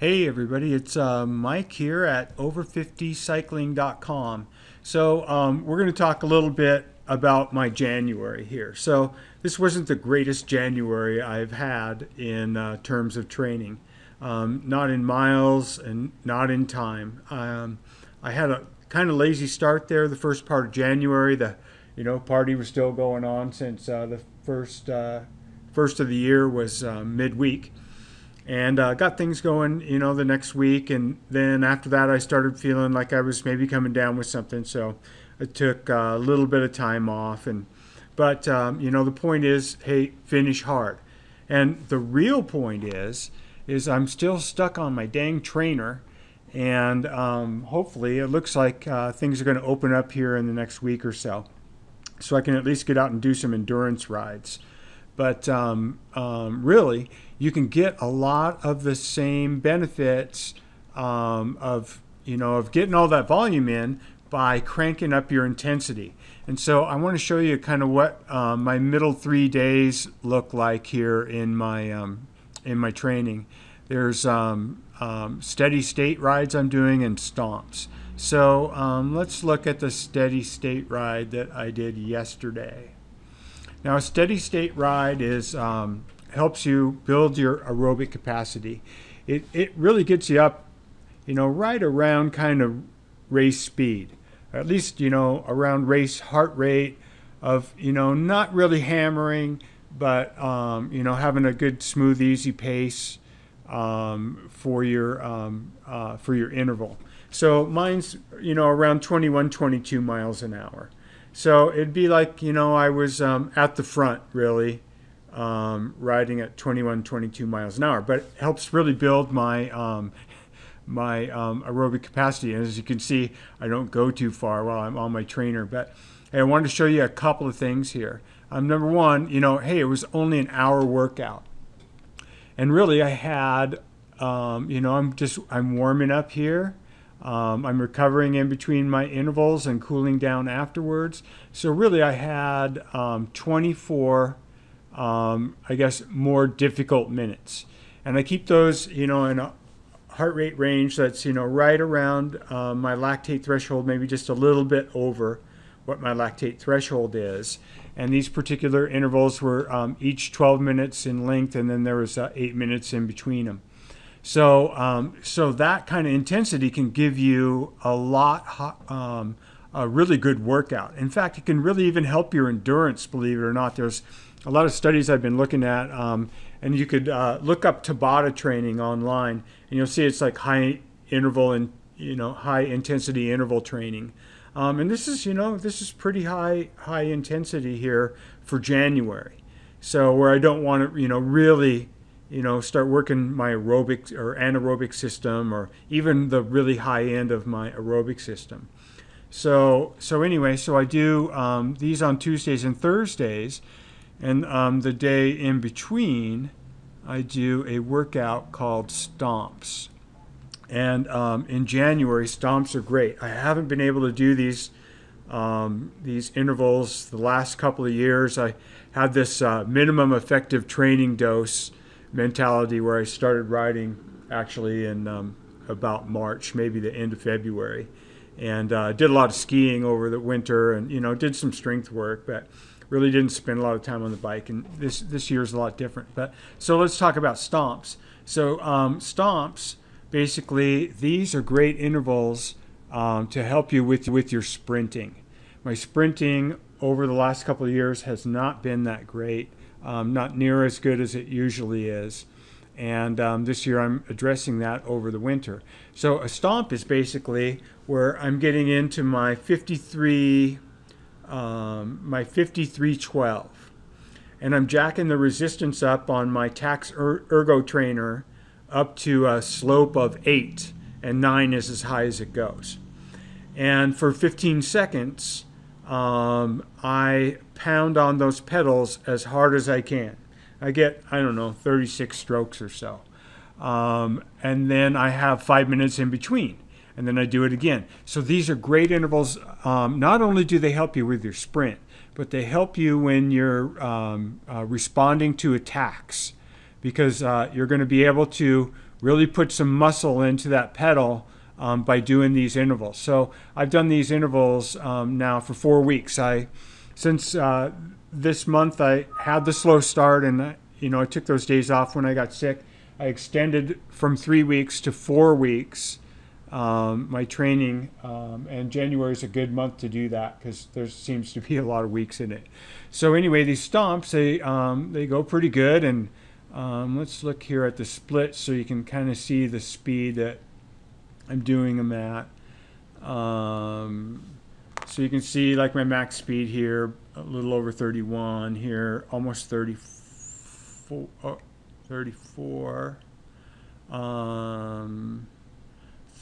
Hey everybody, it's Mike here at over50cycling.com. So we're going to talk a little bit about my January here. So this wasn't the greatest January I've had in terms of training, not in miles and not in time. I had a kind of lazy start there the first part of January. The party was still going on since the first of the year was midweek. And got things going, the next week. And then after that, I started feeling like I was maybe coming down with something. So I took a little bit of time off. But the point is, hey, finish hard. And the real point is I'm still stuck on my dang trainer. And hopefully it looks like things are going to open up here in the next week or so. So I can at least get out and do some endurance rides. But really, you can get a lot of the same benefits of getting all that volume in by cranking up your intensity. And so I want to show you kind of what my middle 3 days look like here in my training. There's steady state rides I'm doing and stomps. So let's look at the steady state ride that I did yesterday. Now, a steady state ride is helps you build your aerobic capacity. It really gets you up, right around kind of race speed, or at least around race heart rate of not really hammering, but having a good smooth easy pace for your interval. So mine's around 21, 22 miles an hour. So it'd be like, I was at the front, really, riding at 21, 22 miles an hour. But it helps really build my aerobic capacity. And as you can see, I don't go too far while I'm on my trainer. But hey, I wanted to show you a couple of things here. Number one, hey, it was only an hour workout. And really, I had, I'm warming up here. I'm recovering in between my intervals and cooling down afterwards. So really I had 24, I guess, more difficult minutes. And I keep those, in a heart rate range that's, right around my lactate threshold, maybe just a little bit over what my lactate threshold is. And these particular intervals were each 12 minutes in length, and then there was 8 minutes in between them. So, so that kind of intensity can give you a really good workout. In fact, it can really even help your endurance, believe it or not. There's a lot of studies I've been looking at, and you could look up Tabata training online, and you'll see it's like high interval and high intensity interval training. And this is pretty high intensity here for January. So where I don't want to really start working my aerobic or anaerobic system, or even the really high end of my aerobic system. So anyway, so I do these on Tuesdays and Thursdays, and the day in between, I do a workout called stomps. And in January, stomps are great. I haven't been able to do these intervals the last couple of years. I had this minimum effective training dose mentality where I started riding actually in about March, maybe the end of February, and did a lot of skiing over the winter, and did some strength work, but really didn't spend a lot of time on the bike. And this year's a lot different. But so let's talk about stomps. So stomps, basically, these are great intervals to help you with your sprinting. My sprinting over the last couple of years has not been that great. Not near as good as it usually is. And this year I'm addressing that over the winter. So a stomp is basically where I'm getting into my 53-12. And I'm jacking the resistance up on my Tax Ergo trainer up to a slope of 8, and 9 is as high as it goes. And for 15 seconds, I pound on those pedals as hard as I can. I get, 36 strokes or so. And then I have 5 minutes in between. And then I do it again. So these are great intervals. Not only do they help you with your sprint, but they help you when you're responding to attacks, because you're going to be able to really put some muscle into that pedal by doing these intervals. So I've done these intervals now for 4 weeks. Since this month I had the slow start, and I took those days off when I got sick. I extended from 3 weeks to 4 weeks my training, and January is a good month to do that because there seems to be a lot of weeks in it. So anyway, these stomps, they go pretty good, and let's look here at the split so you can kind of see the speed that I'm doing them at. So you can see like my max speed here, a little over 31 here, almost 34,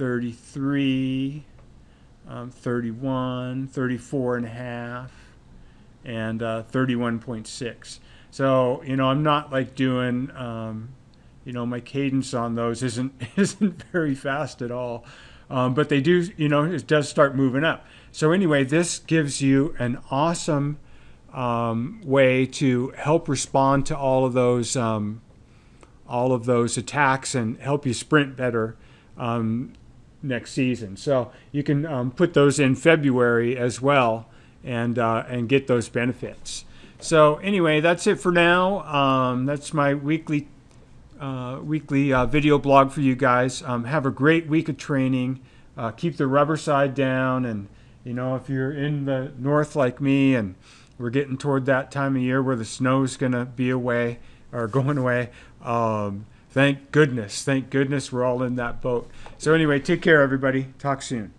33, 31, 34 and a half, and 31.6. So, I'm not like doing, my cadence on those isn't very fast at all. But they do, it does start moving up. So anyway, this gives you an awesome way to help respond to all of those attacks and help you sprint better next season. So you can put those in February as well and get those benefits. So anyway, that's it for now. That's my weekly video blog for you guys. Have a great week of training. Keep the rubber side down, and if you're in the north like me and we're getting toward that time of year where the snow's gonna be away or going away, thank goodness we're all in that boat. So anyway, take care everybody. Talk soon.